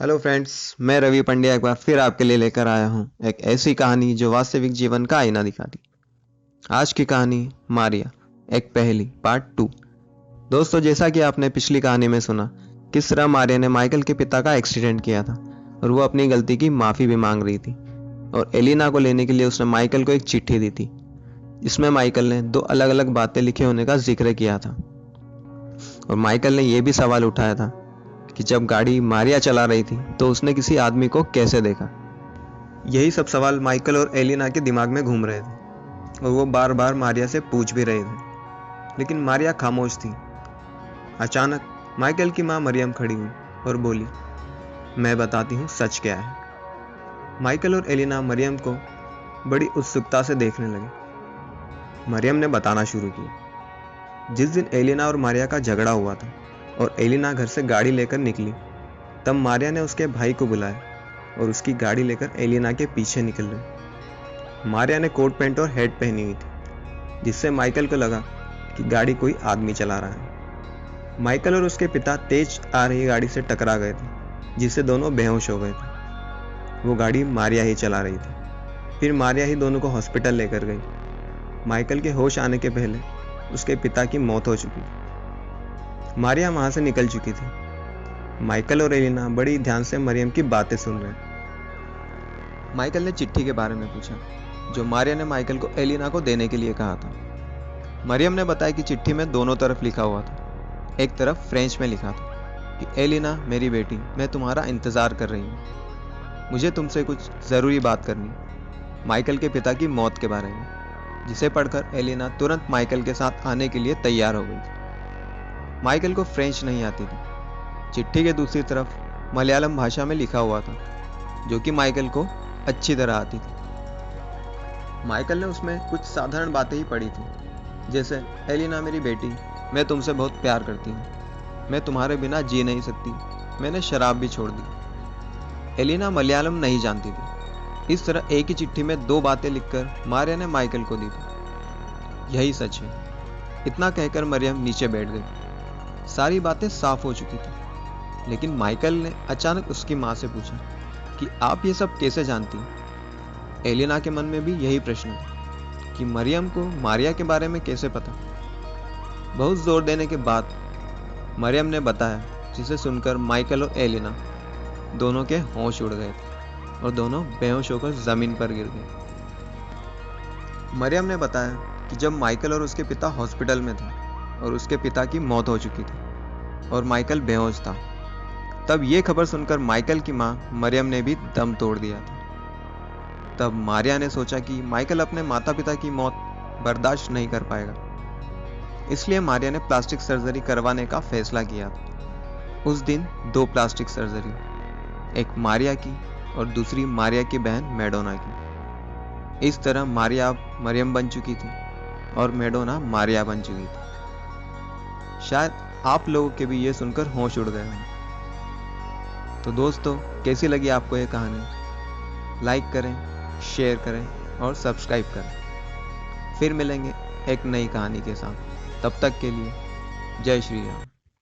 Hello friends, मैं रवि पंड्या एक बार फिर आपके लिए लेकर आया हूँ एक ऐसी कहानी जो वास्तविक जीवन का आईना दिखाती। आज की कहानी मारिया, एक पहेली पार्ट 2। दोस्तों, जैसा कि आपने पिछली कहानी में सुना, किस तरह मारिया ने माइकल के पिता का एक्सीडेंट किया था और वो अपनी गलती की माफ़ी भी मांग रही थी। और एलिना को लेने के लिए उसने माइकल को एक चिट्ठी दी थी, जिसमें माइकल ने दो अलग अलग बातें लिखे होने का जिक्र किया था। और माइकल ने यह भी सवाल उठाया था कि जब गाड़ी मारिया चला रही थी तो उसने किसी आदमी को कैसे देखा। यही सब सवाल माइकल और एलिना के दिमाग में घूम रहे थे और वो बार बार मारिया से पूछ भी रहे थे, लेकिन मारिया खामोश थी। अचानक माइकल की माँ मरियम खड़ी हुई और बोली, मैं बताती हूँ सच क्या है। माइकल और एलिना मरियम को बड़ी उत्सुकता से देखने लगे। मरियम ने बताना शुरू किया। जिस दिन एलिना और मारिया का झगड़ा हुआ था और एलिना घर से गाड़ी लेकर निकली, तब मारिया ने उसके भाई को बुलाया और उसकी गाड़ी लेकर एलिना के पीछे निकल गई। मारिया ने कोट पैंट और हैट पहनी हुई थी, जिससे माइकल को लगा कि गाड़ी कोई आदमी चला रहा है। माइकल और उसके पिता तेज आ रही गाड़ी से टकरा गए थे, जिससे दोनों बेहोश हो गए थे। वो गाड़ी मारिया ही चला रही थी। फिर मारिया ही दोनों को हॉस्पिटल लेकर गई। माइकल के होश आने के पहले उसके पिता की मौत हो चुकी थी। मारिया वहां से निकल चुकी थी। माइकल और एलिना बड़ी ध्यान से मरियम की बातें सुन रहे हैं। माइकल ने चिट्ठी के बारे में पूछा, जो मारिया ने माइकल को एलिना को देने के लिए कहा था। मरियम ने बताया कि चिट्ठी में दोनों तरफ लिखा हुआ था। एक तरफ फ्रेंच में लिखा था कि एलिना मेरी बेटी, मैं तुम्हारा इंतजार कर रही हूँ। मुझे तुमसे कुछ जरूरी बात करनी, माइकल के पिता की मौत के बारे में। जिसे पढ़कर एलिना तुरंत माइकल के साथ आने के लिए तैयार हो गई थी। माइकल को फ्रेंच नहीं आती थी। चिट्ठी के दूसरी तरफ मलयालम भाषा में लिखा हुआ था, जो कि माइकल को अच्छी तरह आती थी। माइकल ने उसमें कुछ साधारण बातें ही पढ़ी थी, जैसे एलिना मेरी बेटी, मैं तुमसे बहुत प्यार करती हूँ, मैं तुम्हारे बिना जी नहीं सकती, मैंने शराब भी छोड़ दी। एलिना मलयालम नहीं जानती थी। इस तरह एक ही चिट्ठी में दो बातें लिखकर मारिया ने माइकल को दी थी। यही सच है। इतना कहकर मरियम नीचे बैठ गई। सारी बातें साफ हो चुकी थी, लेकिन माइकल ने अचानक उसकी माँ से पूछा कि आप ये सब कैसे जानती हैं। एलिना के मन में भी यही प्रश्न था कि मरियम को मारिया के बारे में कैसे पता। बहुत जोर देने के बाद मरियम ने बताया, जिसे सुनकर माइकल और एलिना दोनों के होश उड़ गए थे और दोनों बेहोश होकर जमीन पर गिर गए। मरियम ने बताया कि जब माइकल और उसके पिता हॉस्पिटल में थे और उसके पिता की मौत हो चुकी थी और माइकल बेहोश था, तब ये खबर सुनकर माइकल की मां मरियम ने भी दम तोड़ दिया था। तब मारिया ने सोचा कि माइकल अपने माता पिता की मौत बर्दाश्त नहीं कर पाएगा, इसलिए मारिया ने प्लास्टिक सर्जरी करवाने का फैसला किया था। उस दिन दो प्लास्टिक सर्जरी, एक मारिया की और दूसरी मारिया की बहन मैडोना की। इस तरह मारिया अब मरियम बन चुकी थी और मैडोना मारिया बन चुकी थी। शायद आप लोगों के भी ये सुनकर होश उड़ गए हों। तो दोस्तों, कैसी लगी आपको ये कहानी? लाइक करें, शेयर करें और सब्सक्राइब करें। फिर मिलेंगे एक नई कहानी के साथ। तब तक के लिए जय श्री राम।